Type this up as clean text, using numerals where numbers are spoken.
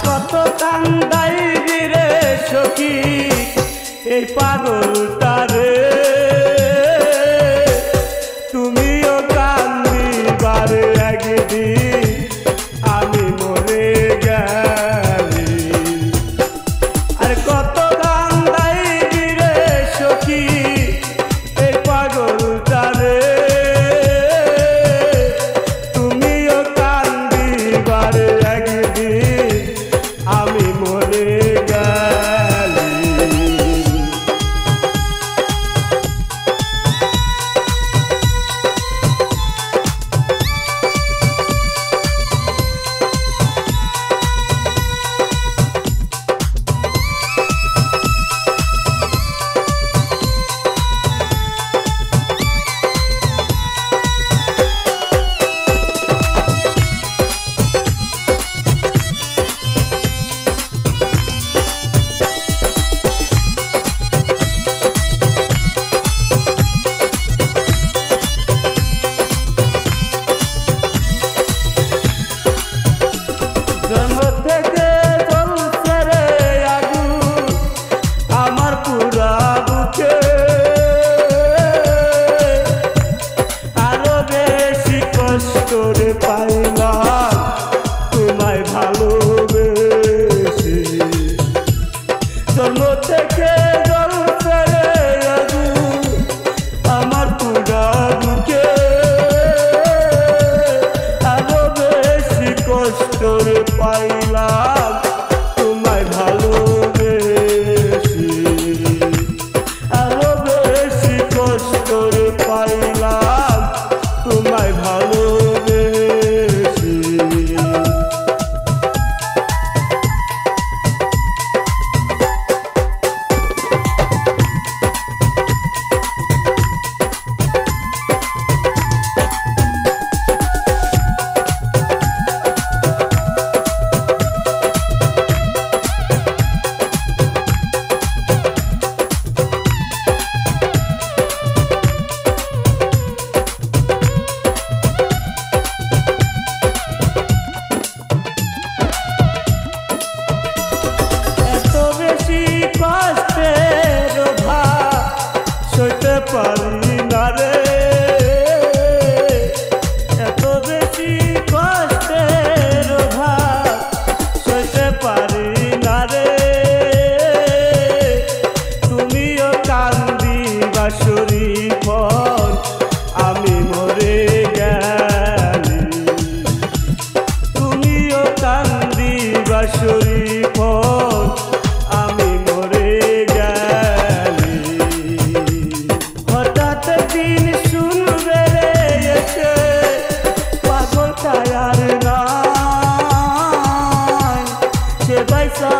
কত কান্দাই রে সখী এই পাগলটারে তুমিও কান্দিবারে একদিন আমি মরে গেলি আর কত কান্দাই রে সখী এই পাগলটারে তুমিও কান্দিবারে একদিন আমি মরে গেলি। জন্ম থেকে জ্বলছে রে আগুন আমার পুরা বুকে আরো বেশি কষ্ট রে পাইলাম তোমায় ভালোবেসে। জন্ম থেকে জ্বলছে রে আগুন আমার পুরা বুকে আরো বেশি কষ্ট রে পাইলাম তোমায় ভালোবেসে। আরো বেশি কষ্ট রে পাইলাম তোমায় ভালোবেসে। কষ্টের ভার সইতে পারি না রে এত বেশি কষ্টের ভার সইতে পারি না রে তুমিও কান্দিবা শরীফল আমি মরে গেলি তুমিও কান্দিবা শরীফল আমি মরে গেলি। হঠাৎ দিন শুনবে রে এসে পাগলটা আর নাই সে বাইসা